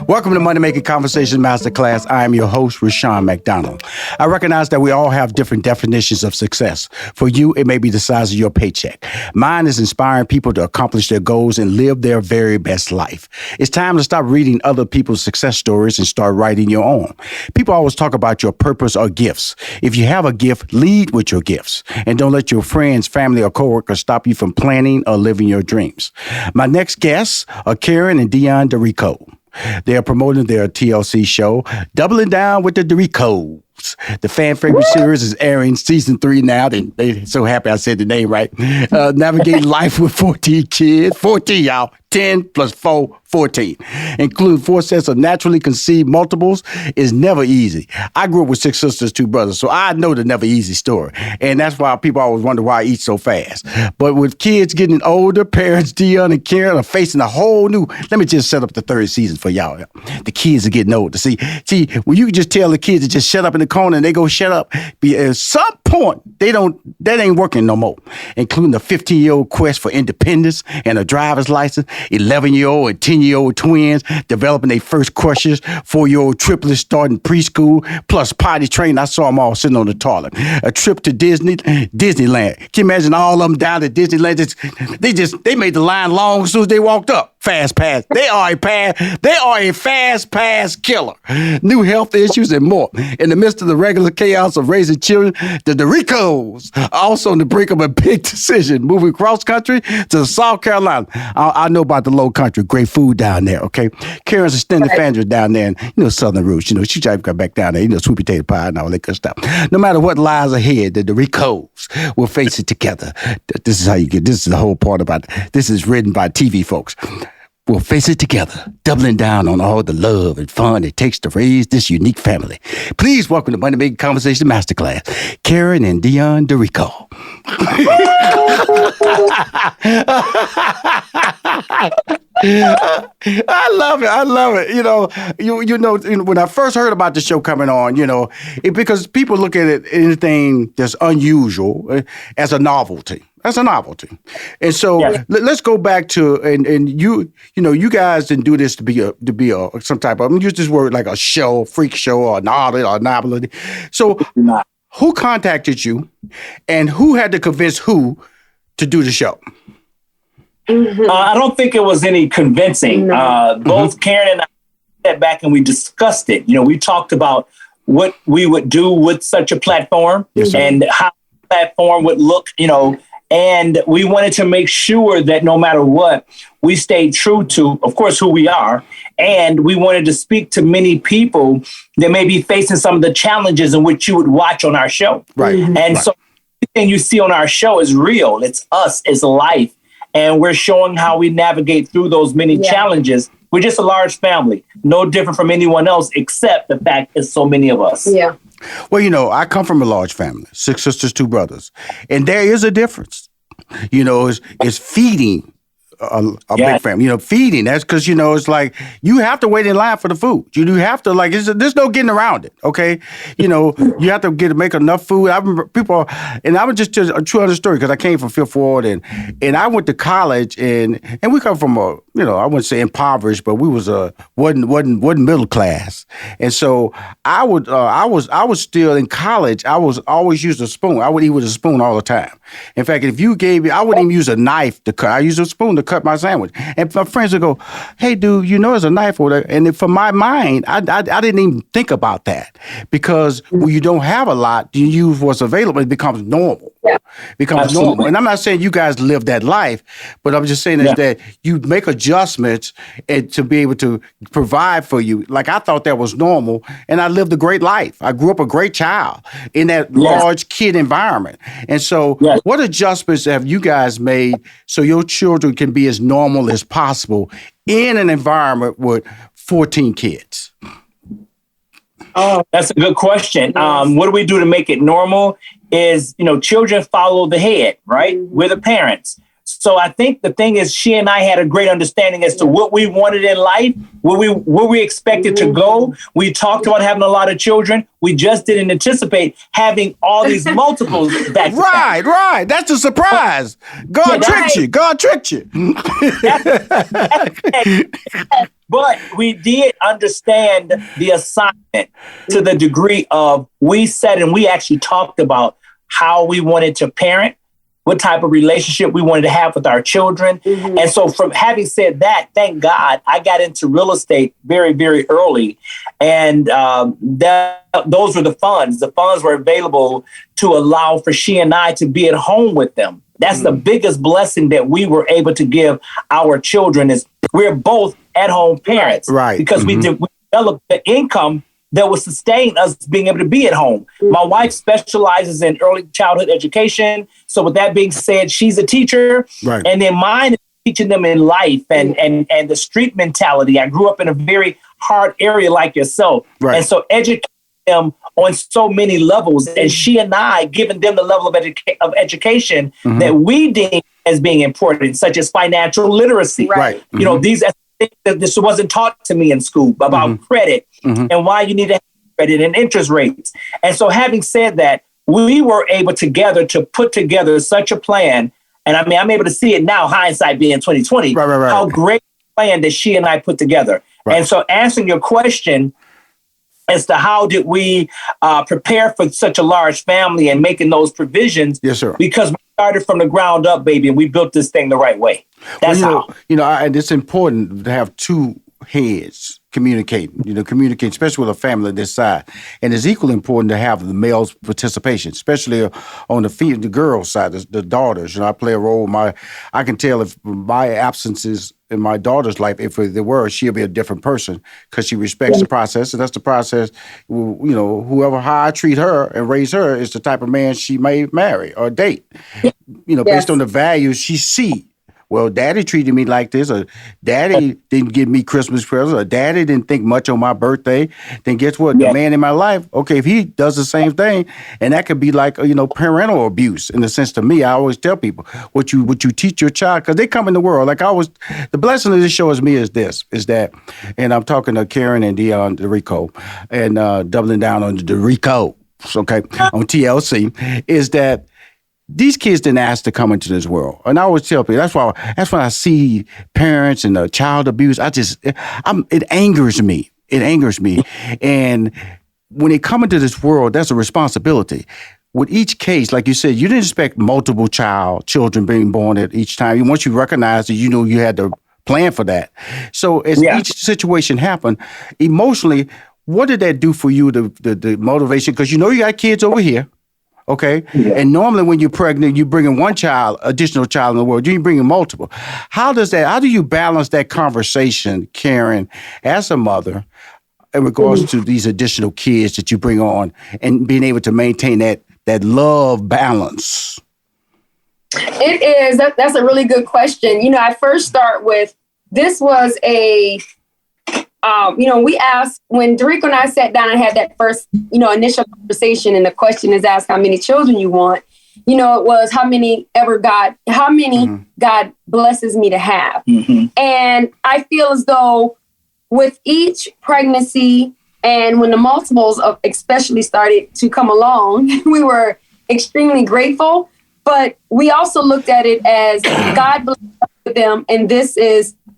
Welcome to Money Making Conversation Masterclass. I am your host, Rashawn McDonald. I recognize that we all have different definitions of success. For you, it may be the size of your paycheck. Mine is inspiring people to accomplish their goals and live their very best life. It's time to stop reading other people's success stories and start writing your own. People always talk about your purpose or gifts. If you have a gift, lead with your gifts. And don't let your friends, family, or coworkers stop you from planning or living your dreams. My next guests are Karen and Deon Derrico. They are promoting their TLC show, Doubling Down with the Doricos. The fan favorite series is airing season 3 now. They're so happy I said the name right. Navigating life with 14 kids. 14, y'all. 10 plus 4, 14. Including 4 sets of naturally conceived multiples is never easy. I grew up with 6 sisters, 2 brothers, so I know the never easy story. And that's why people always wonder why I eat so fast. But with kids getting older, parents Deon and Karen are facing a whole new, let me just set up the 3rd season for y'all. The kids are getting older. See, when you just tell the kids to just shut up in the corner and they go shut up, at some point, that ain't working no more. Including the 15-year-old quest for independence and a driver's license, 11-year-old and 10-year-old twins developing their first crushes, 4-year-old triplets starting preschool, plus potty training. I saw them all sitting on the toilet. A trip to Disneyland. Can you imagine all of them down at Disneyland? They made the line long as soon as they walked up. Fast pass. They are a fast pass killer. New health issues and more. In the midst of the regular chaos of raising children, the Doricos are also on the brink of a big decision, moving cross country to South Carolina. I know about the low country, great food down there, okay? Karen's extended family down there, and, Southern roots, she tried to come back down there, sweet potato pie and all that good stuff. No matter what lies ahead, the Doricos will face it together. This is the whole part about it. This is written by TV folks. We'll face it together, doubling down on all the love and fun it takes to raise this unique family. Please welcome to Money Making Conversation Masterclass, Karen and Deon Derrico. I love it. When I first heard about the show coming on, because people look at it, anything that's unusual as a novelty. That's a novelty. And so let's go back to, and you guys didn't do this to be some type of, I'm gonna use this word like a show, freak show or novelty. So who contacted you and who had to convince who to do the show? I don't think it was any convincing. Both Karen and I sat back and we discussed it. We talked about what we would do with such a platform and how the platform would look, and we wanted to make sure that no matter what, we stayed true to, of course, who we are. And we wanted to speak to many people that may be facing some of the challenges in which you would watch on our show. Right. And so everything you see on our show is real. It's us, it's life. And we're showing how we navigate through those many challenges. We're just a large family, no different from anyone else, except the fact there's so many of us. Yeah. Well, I come from a large family, 6 sisters, 2 brothers. And there is a difference. It's feeding a big family. Feeding, that's because, it's like you have to wait in line for the food. You do have to, there's no getting around it, okay? You have to make enough food. I remember people, and I would just tell a true other story because I came from Fifth Ward and I went to college and we come from I wouldn't say impoverished, but we wasn't middle class. And so I was still in college. I was always use a spoon. I would eat with a spoon all the time. In fact, if you gave me, I wouldn't even use a knife to cut. I use a spoon to cut my sandwich. And my friends would go, "Hey, dude, there's a knife over there." And for my mind, I didn't even think about that because when you don't have a lot, you use what's available. It becomes normal. Yeah. Becomes normal. And I'm not saying you guys live that life, but I'm just saying is that you make adjustments and to be able to provide for you. Like I thought that was normal, and I lived a great life. I grew up a great child in that large kid environment. And so what adjustments have you guys made so your children can be as normal as possible in an environment with 14 kids? Oh, that's a good question. What do we do to make it normal is, children follow the head, right? We're the parents. So I think the thing is she and I had a great understanding as to what we wanted in life, where we expected to go. We talked about having a lot of children. We just didn't anticipate having all these multiples back to back. Right. That's a surprise. God tricked you. God tricked you. But we did understand the assignment to the degree of we said, and we actually talked about how we wanted to parent, what type of relationship we wanted to have with our children. Mm-hmm. And so from having said that, thank God I got into real estate very, very early. And those were the funds. The funds were available to allow for she and I to be at home with them. That's the biggest blessing that we were able to give our children is we're both at-home parents. Right. Because we developed the income that would sustain us being able to be at home. My wife specializes in early childhood education. So with that being said, she's a teacher. Right. And then mine is teaching them in life and the street mentality. I grew up in a very hard area like yourself. Right. And so educating them on so many levels. And she and I giving them the level of education that we deem as being important, such as financial literacy. Right. You know, these are things that this wasn't taught to me in school about credit and why you need to have credit and interest rates. And so having said that, we were able together to put together such a plan. And I mean, I'm able to see it now, hindsight being 2020, how great a plan that she and I put together. Right. And so answering your question as to how did we prepare for such a large family and making those provisions? Yes, sir. Because we started from the ground up, baby, and we built this thing the right way. That's how. And it's important to have two heads communicating, especially with a family this size. And it's equally important to have the male's participation, especially on the girls' side, the daughters. I play a role. I can tell if my absences in my daughter's life, if there were, she'll be a different person because she respects the process. And that's the process, how I treat her and raise her is the type of man she may marry or date, based on the values she sees. Well, daddy treated me like this, or daddy didn't give me Christmas presents, or daddy didn't think much on my birthday. Then guess what? The man in my life, okay, if he does the same thing, and that could be like, parental abuse in the sense to me. I always tell people what you teach your child, because they come in the world. The blessing of this show is that, and I'm talking to Karen and Deon Derrico, and doubling down on the Doricos, okay, on TLC, is that these kids didn't ask to come into this world. And I always tell people, that's why I see parents and child abuse, it angers me. It angers me. And when they come into this world, that's a responsibility. With each case, like you said, you didn't expect multiple children being born at each time. Once you recognize it, you had to plan for that. So as each situation happened, emotionally, what did that do for you, the motivation? Because you got kids over here. Okay. Yeah. And normally when you're pregnant, you bring in one additional child in the world, you bring in multiple. How do you balance that conversation, Karen, as a mother, in regards to these additional kids that you bring on and being able to maintain that love balance? It is. That's a really good question. I first start with, this was we asked when Doricos and I sat down and had that first, initial conversation, and the question is asked how many children you want. It was how many God blesses me to have. Mm-hmm. And I feel as though with each pregnancy and when the multiples of especially started to come along, we were extremely grateful, but we also looked at it as God blessed them. And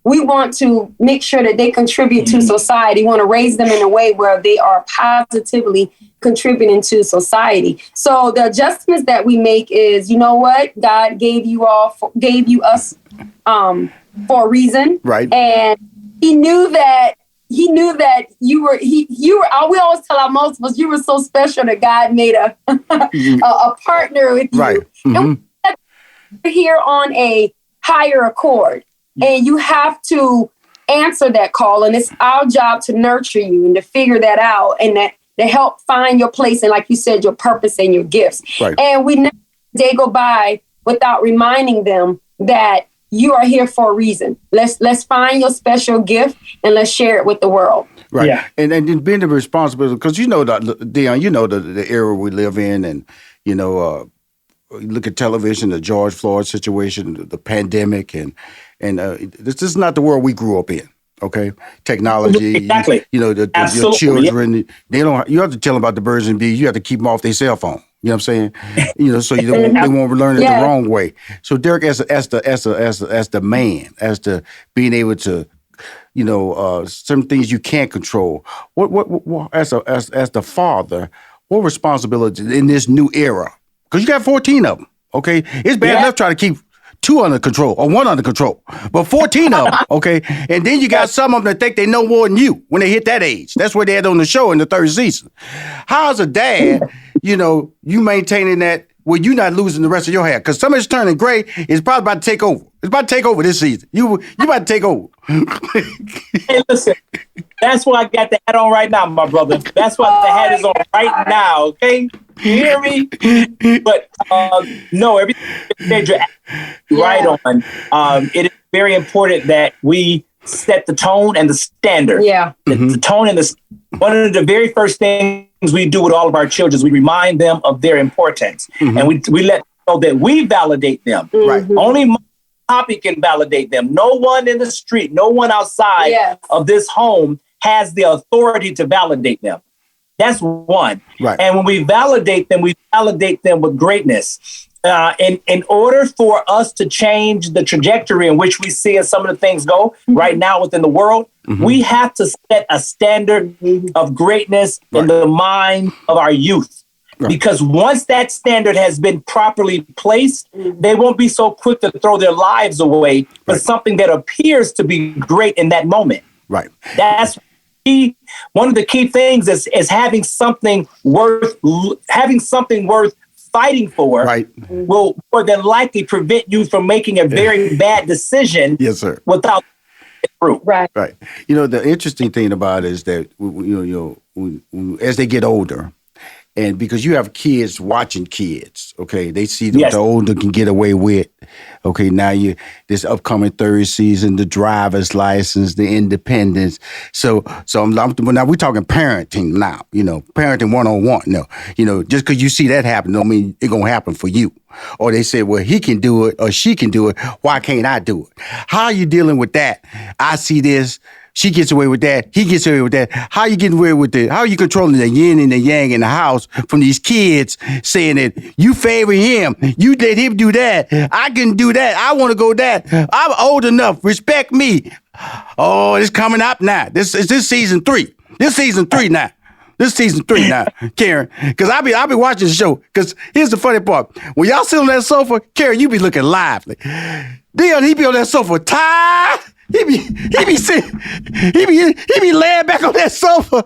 we want to make sure that they contribute to society. We want to raise them in a way where they are positively contributing to society. So the adjustments that we make is, God gave you us for a reason. Right. And he knew that you were, we always tell our multiples, you were so special that God made a partner with you. Right. Mm-hmm. And we're here on a higher accord. And you have to answer that call. And it's our job to nurture you and to figure that out and to help find your place and, like you said, your purpose and your gifts. Right. And we never day go by without reminding them that you are here for a reason. Let's find your special gift and let's share it with the world. Right. Yeah. And being the responsibility, because Deon, the era we live in, and look at television, the George Floyd situation, the pandemic, and this is not the world we grew up in. Okay, technology. Exactly. Your children. Yeah. You have to tell them about the birds and bees. You have to keep them off their cell phone. You know what I'm saying? So they won't learn it the wrong way. So Derek, as the man, as the being able to some things you can't control. What as the father, what responsibility in this new era? Because you got 14 of them. Okay, it's bad enough trying to keep 2 under control or 1 under control, but 14 of them. Okay, and then you got some of them that think they know more than you when they hit that age. That's what they had on the show in the 3rd season. How as a dad, you maintaining that where you're not losing the rest of your hair? Because somebody's turning gray. It's probably about to take over. It's about to take over this season. You about to take over. Hey, listen, that's why I got the hat on right now, my brother. That's why the hat is on right now, okay? You hear me? But no, everything you're right on. It is very important that we set the tone and the standard. Yeah. The tone and one of the very first things we do with all of our children is we remind them of their importance. And we let them know that we validate them. Right. Only Poppy can validate them. No one in the street, no one outside of this home has the authority to validate them. That's one. Right. And when we validate them with greatness. In order for us to change the trajectory in which we see as some of the things go right now within the world, we have to set a standard of greatness in the mind of our youth. Because once that standard has been properly placed, they won't be so quick to throw their lives away for something that appears to be great in that moment. Right. That's one of the key things is having something worth fighting for will more than likely prevent you from making a very bad decision. Yes, sir. Without through. Right. Right. The interesting thing about it is that as they get older, and because you have kids watching kids, okay, they see what the older can get away with. Okay, now this upcoming 3rd season, the driver's license, the independence. So now we're talking parenting now. Parenting 101. No, just because you see that happen, don't mean it's gonna happen for you. Or they say, well, he can do it or she can do it. Why can't I do it? How are you dealing with that? I see this. She gets away with that. He gets away with that. How are you getting away with it? How are you controlling the yin and the yang in the house from these kids saying that you favor him? You let him do that. I can do that. I want to go that. I'm old enough. Respect me. Oh, it's coming up now. This is season 3. This season 3 now. This season 3 now, Karen. Because I be watching the show. Because here's the funny part. When y'all sit on that sofa, Karen, you be looking lively. Deon, he be on that sofa tired. He be sitting, he be laying back on that sofa.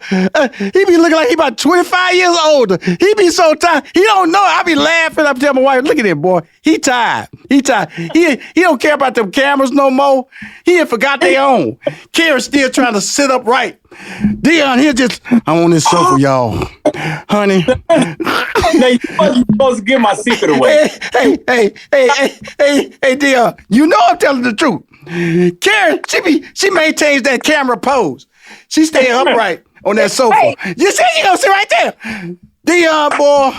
He be looking like he about 25 years older. He be so tired. He don't know. I be laughing. I tell my wife, look at him, boy. He tired. He tired. He don't care about them cameras no more. He had forgot they own. Karen's still trying to sit up right. Deon, I'm on this sofa, y'all. Honey. Now you're supposed to give my secret away. Hey, Deon, you know I'm telling the truth. Karen, she maintains that camera pose. She stay upright on that sofa. You see, you gonna sit right there. Deon, boy,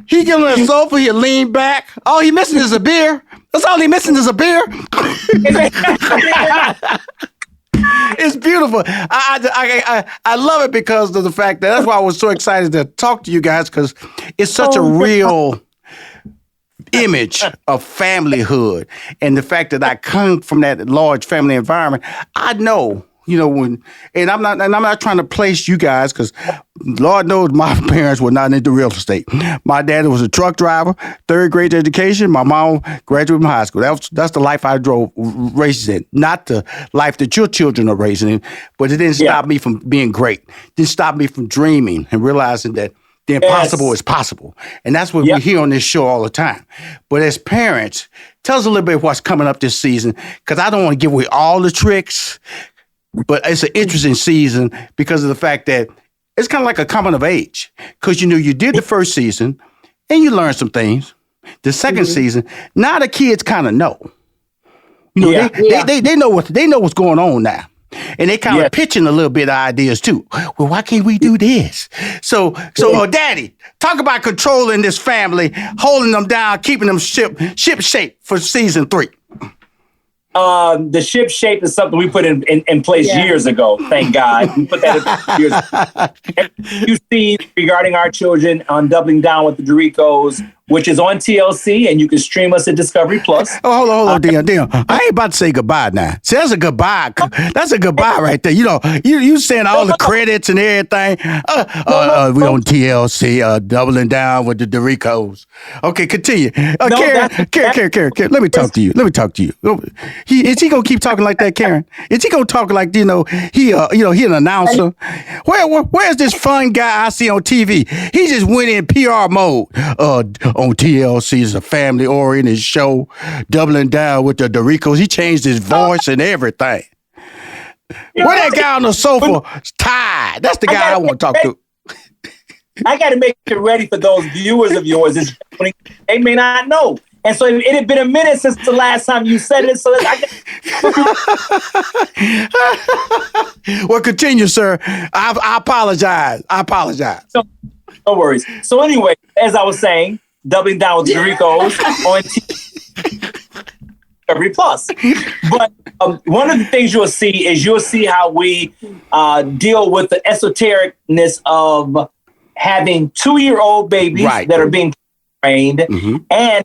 he get on that sofa, he lean back. All he missing is a beer. That's all he missing is a beer. It's beautiful. I love it because of the fact that's why I was so excited to talk to you guys, because it's such a real image of familyhood, and the fact that I come from that large family environment. I know, and I'm not trying to place you guys, because Lord knows my parents were not into real estate. My dad was a truck driver, 3rd grade education. My mom graduated from high school. That's the life I raised in, not the life that your children are raising in. But it didn't stop me from being great. It didn't stop me from dreaming and realizing that the impossible is possible. And that's what we hear on this show all the time. But as parents, tell us a little bit of what's coming up this season, because I don't want to give away all the tricks, but it's an interesting season because of the fact that it's kind of like a coming of age. Because, you did the 1st season and you learned some things. The 2nd season, now the kids kind of know. They know what's going on now. And they kind of pitching a little bit of ideas too. Well, why can't we do this? So, Daddy, talk about controlling this family, holding them down, keeping them ship shape for season 3. The ship shape is something we put in place years ago. Thank God, we put that in place years ago. You see, regarding our children on Doubling Down with the Doricos, which is on TLC, and you can stream us at Discovery Plus. Oh, hold on, Deon. I ain't about to say goodbye now. See, that's a goodbye. That's a goodbye right there. You saying all the credits and everything. We on TLC, doubling down with the Doricos. Okay, continue. Karen, let me talk to you. Is he gonna keep talking like that, Karen? Is he gonna talk like he an announcer? Where's this fun guy I see on TV? He just went in PR mode. On TLC, is a family-oriented show, doubling down with the Doricos. He changed his voice and everything. Where that guy on the sofa tired? That's the guy I want to talk to. I got to make it ready for those viewers of yours. They may not know. And so it had been a minute since the last time you said it. So well, continue, sir. I apologize. So, no worries. So anyway, as I was saying, doubling down with the Doricos on Discovery Plus. But one of the things you'll see how we deal with the esotericness of having 2-year-old babies that are being trained and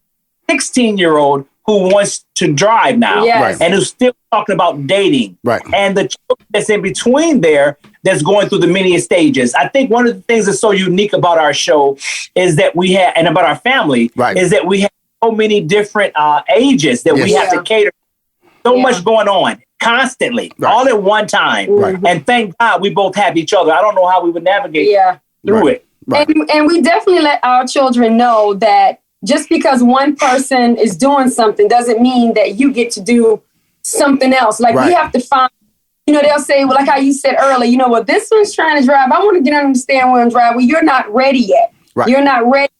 16-year-old who wants to drive now and who's still talking about dating. And the children that's in between there that's going through the many stages. I think one of the things that's so unique about our show is that we have, and about our family, is that we have so many different ages that we have to cater. So much going on constantly, all at one time. And thank God we both have each other. I don't know how we would navigate through it. And we definitely let our children know that just because one person is doing something doesn't mean that you get to do something else. Like we have to find, they'll say, well, like how you said earlier, well, this one's trying to drive. I want to get on the steering wheel and drive. Well, you're not ready yet. You're not ready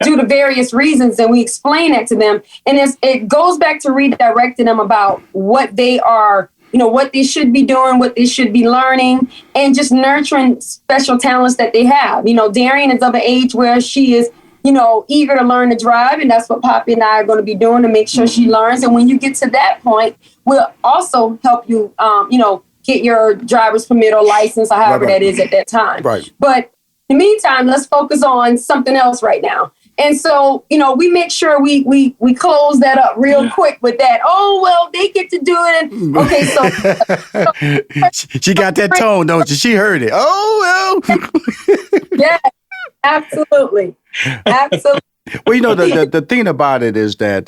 due to various reasons. And we explain that to them. And it goes back to redirecting them about what they are, what they should be doing, what they should be learning, and just nurturing special talents that they have. Darian is of an age where she is, eager to learn to drive. And that's what Poppy and I are going to be doing to make sure she learns. And when you get to that point, we'll also help you, get your driver's permit or license or however that is at that time. But in the meantime, let's focus on something else right now. And so, we make sure we close that up real quick with that. Oh, well, they get to do it. Okay, so. She got that tone, don't you? She heard it. Oh, well. Yeah, absolutely. Absolutely. Well, the thing about it is that,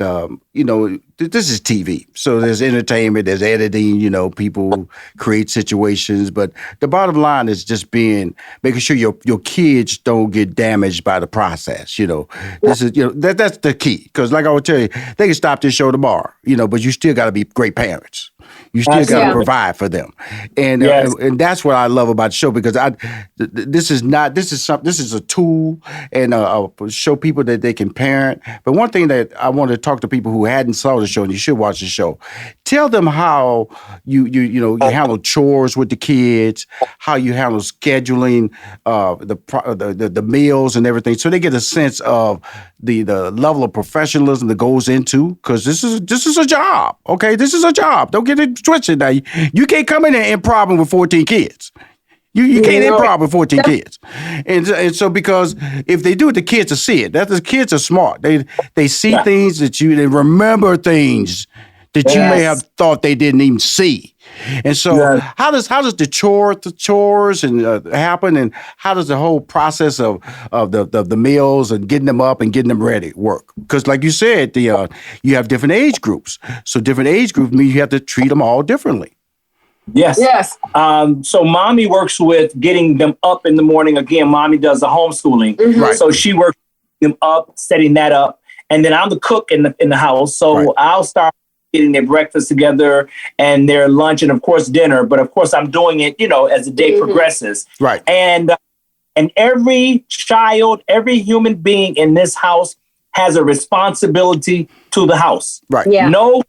this is TV. So there's entertainment, there's editing, people create situations. But the bottom line is just making sure your kids don't get damaged by the process. This is, that's the key. Because like I would tell you, they can stop this show tomorrow, but you still got to be great parents. You still got to provide for them. And that's what I love about the show, because this is a tool and show people that they can parent. But one thing that I want to talk to people who hadn't saw the show, and you should watch the show, tell them how you handle chores with the kids, how you handle scheduling the meals and everything, so they get a sense of the level of professionalism that goes into, because this is a job. Okay, this is a job. Don't get it twisted. Now you can't come in and improv with 14 kids. You can't improv with 14 kids. And so, because if they do it, the kids will see it. That the kids are smart. They see things they remember things that you may have thought they didn't even see. And so how does the chores and happen, and how does the whole process of the meals and getting them up and getting them ready work? Because like you said, you have different age groups. So different age groups mean you have to treat them all differently. Yes. So mommy works with getting them up in the morning. Again, mommy does the homeschooling. So she works them up, setting that up. And then I'm the cook in the house. So I'll start getting their breakfast together and their lunch and of course dinner. But of course I'm doing it, as the day progresses. And every child, every human being in this house has a responsibility to the house. No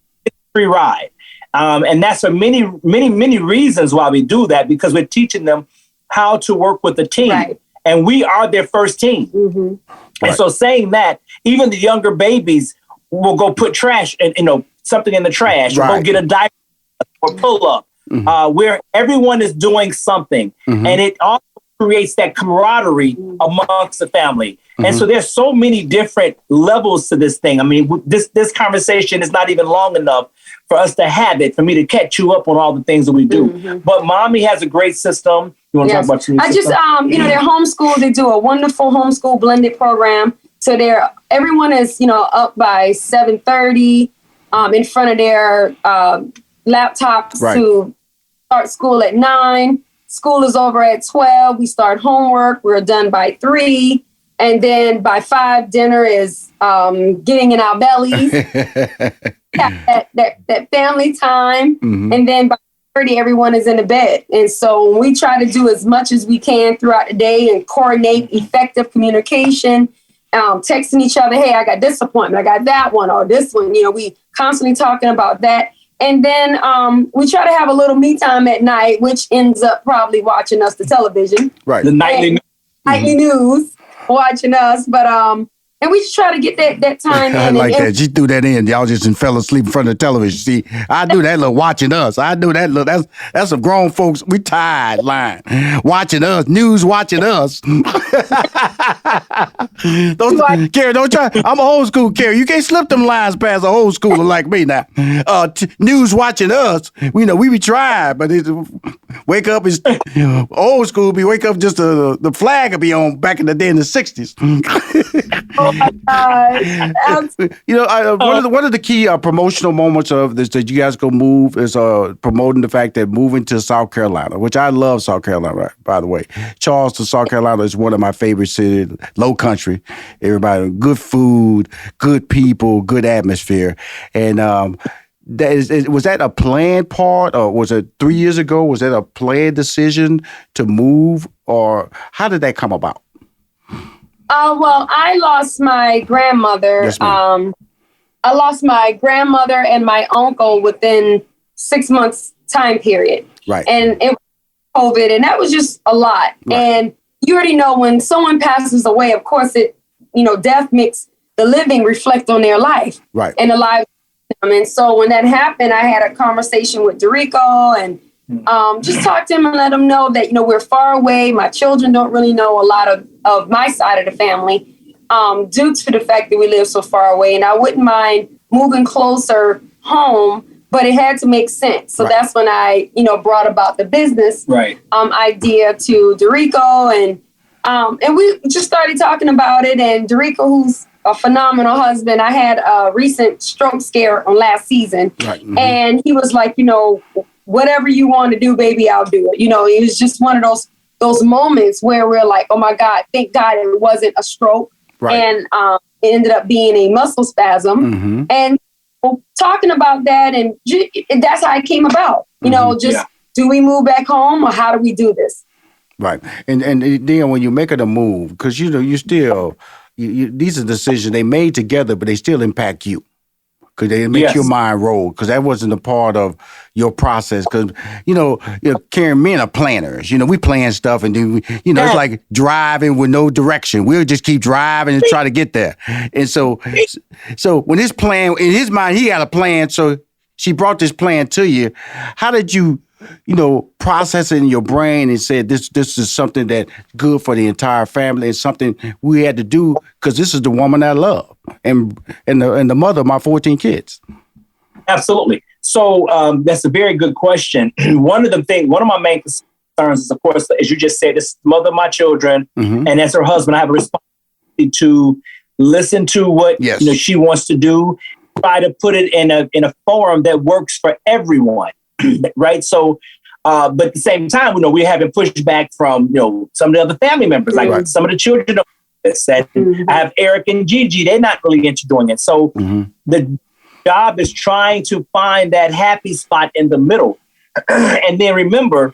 free ride. And that's for many, many, many reasons why we do that, because we're teaching them how to work with a team. And we are their first team. And so saying that, even the younger babies will go put trash and something in the trash, or go get a diaper or pull up, where everyone is doing something. And it also creates that camaraderie amongst the family. And so there's so many different levels to this thing. I mean, this conversation is not even long enough for us to have it, for me to catch you up on all the things that we do. But Mommy has a great system. You want to talk about your I system? just, they're homeschooled. They do a wonderful homeschool blended program. So everyone is, up by 7:30 in front of their laptops to start school at 9. School is over at 12. We start homework. We're done by 3. And then by 5, dinner is getting in our bellies. that family time. And then by 30, everyone is in the bed. And so we try to do as much as we can throughout the day and coordinate effective communication, texting each other, hey, I got this appointment, I got that one, or this one. We constantly talking about that. And then we try to have a little me time at night, which ends up probably watching us the television. Right. The nightly news, watching us. But and we just try to get that time in. I like that. She threw that in. Y'all just fell asleep in front of the television. See, I do that little watching us. I do that little. That's some grown folks. We tired line. Watching us. News watching us. Carrie, don't try. I'm an old school Carrie. You can't slip them lines past an old schooler like me now. News watching us. We be trying, but wake up is old school. Wake up just the flag will be on back in the day in the 60s. Oh my God. One of the key promotional moments of this that you guys go move is promoting the fact that moving to South Carolina, which I love South Carolina, by the way. Charleston, South Carolina is one of my favorite cities, low country. Everybody, good food, good people, good atmosphere. And was that a planned part, or was it 3 years ago? Was that a planned decision to move, or how did that come about? Well, I lost my grandmother. Yes, ma'am. I lost my grandmother and my uncle within 6 months time period. Right. And it was COVID, and that was just a lot. Right. And you already know when someone passes away, of course, death makes the living reflect on their life. Right. And the lives of them. And so when that happened, I had a conversation with Dorico and just talk to him and let him know that, we're far away. My children don't really know a lot of my side of the family due to the fact that we live so far away. And I wouldn't mind moving closer home, but it had to make sense. So that's when I, brought about the business idea to Dorico. And we just started talking about it. And Dorico, who's a phenomenal husband, I had a recent stroke scare on last season. Right. Mm-hmm. And he was like, whatever you want to do, baby, I'll do it. It was just one of those moments where we're like, oh my God, thank God it wasn't a stroke. Right. And it ended up being a muscle spasm. Mm-hmm. And talking about that, and that's how it came about. Do we move back home, or how do we do this? Right. And then when you're making a move, because you still, these are decisions they made together, but they still impact you. Because they make your mind roll, because that wasn't a part of your process. Because, Karen, men are planners. We plan stuff, and then, it's like driving with no direction. We'll just keep driving and try to get there. And so when his plan, in his mind, he had a plan, so she brought this plan to you. How did you, process it in your brain and said, this is something that's good for the entire family, and something we had to do because this is the woman I love and the mother of my 14 kids? Absolutely. So that's a very good question. One of my main concerns is, of course, as you just said, this is the mother of my children, and as her husband, I have a responsibility to listen to what she wants to do, try to put it in a forum that works for everyone. Right. So, but at the same time, we're having pushback from, some of the other family members, like some of the children of this. And I have Eric and Gigi. They're not really into doing it. So the job is trying to find that happy spot in the middle. And then remember,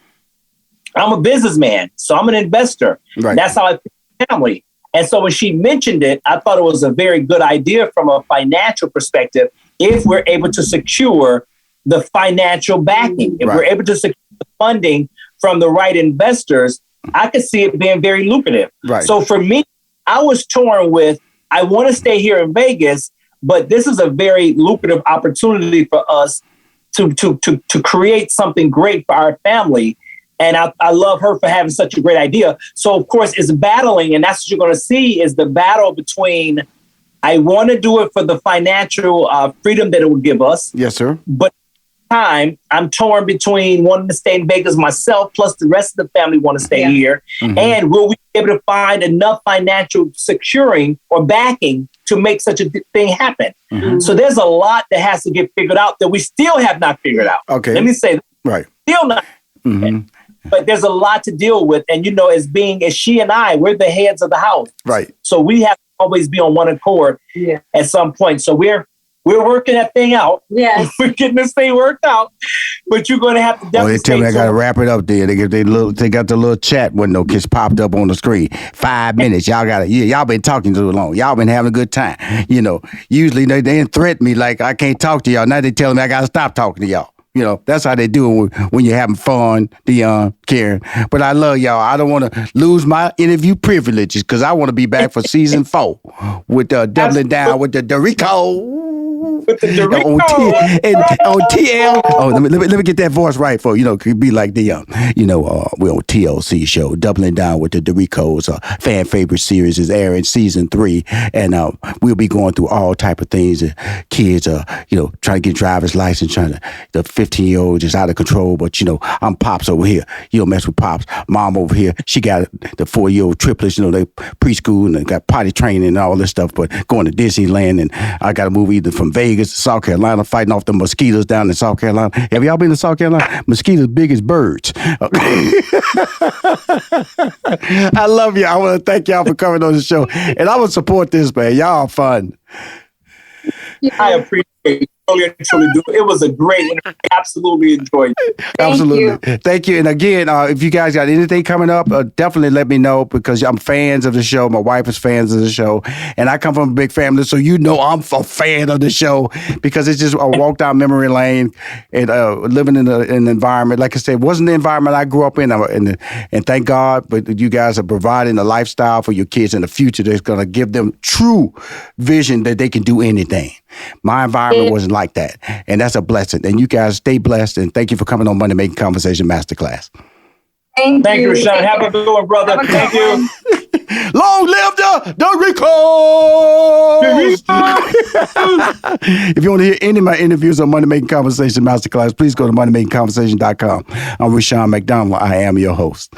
I'm a businessman, so I'm an investor. Right. That's how I think family. And so when she mentioned it, I thought it was a very good idea from a financial perspective. If we're able to secure the financial backing, if we're able to secure the funding from the right investors, I could see it being very lucrative. Right. So for me, I was torn with, I want to stay here in Vegas, but this is a very lucrative opportunity for us to create something great for our family. And I love her for having such a great idea. So, of course, it's battling. And that's what you're going to see is the battle between I want to do it for the financial freedom that it will give us. Yes, sir. But time, I'm torn between wanting to stay in Vegas myself, plus the rest of the family want to stay here. Mm-hmm. And will we be able to find enough financial securing or backing to make such a thing happen? Mm-hmm. So there's a lot that has to get figured out that we still have not figured out. Okay. Let me say that. Right. Still not. Mm-hmm. But there's a lot to deal with. And, as she and I, we're the heads of the house. Right. So we have to always be on one accord at some point. So we're working that thing out. Yes. We're getting this thing worked out. But you're going to have to definitely. They tell me I got to wrap it up there. They got the little chat window kids popped up on the screen. 5 minutes. Y'all been talking too long. Y'all been having a good time. Usually they didn't threaten me like I can't talk to y'all. Now they telling me I got to stop talking to y'all. That's how they do it when you're having fun, Deon, Karen. But I love y'all. I don't want to lose my interview privileges because I want to be back for season 4 with doubling down with the Doricos. With the Doricos. On TL. Oh, let me get that voice right for could be like Deon. We're on TLC show, doubling down with the Doricos. Fan favorite series is airing season 3, and we'll be going through all type of things. Kids are trying to get driver's license, the 15-year-old is out of control, but I'm Pops over here. You don't mess with Pops. Mom over here, she got the 4-year-old triplets, they preschool and they got potty training and all this stuff, but going to Disneyland, and I got to move either from Vegas to South Carolina, fighting off the mosquitoes down in South Carolina. Have y'all been to South Carolina? Mosquitoes big as birds. I love you. I want to thank y'all for coming on the show, and I would support this, man. Y'all are fun. I appreciate it. Truly do. It was a great interview. Absolutely enjoyed it. Absolutely. Thank you. And again, if you guys got anything coming up, definitely let me know because I'm fans of the show. My wife is fans of the show. And I come from a big family, so I'm a fan of the show because it's just a walk down memory lane and living in an environment. Like I said, it wasn't the environment I grew up in. And thank God, but you guys are providing a lifestyle for your kids in the future that's going to give them true vision that they can do anything. My environment wasn't like that. And that's a blessing. And you guys stay blessed. And thank you for coming on Money Making Conversation Masterclass. Thank you, Rashawn. Have a good one, brother. Thank you. Long live the Doricos! If you want to hear any of my interviews on Money Making Conversation Masterclass, please go to moneymakingconversation.com. I'm Rashawn McDonald. I am your host.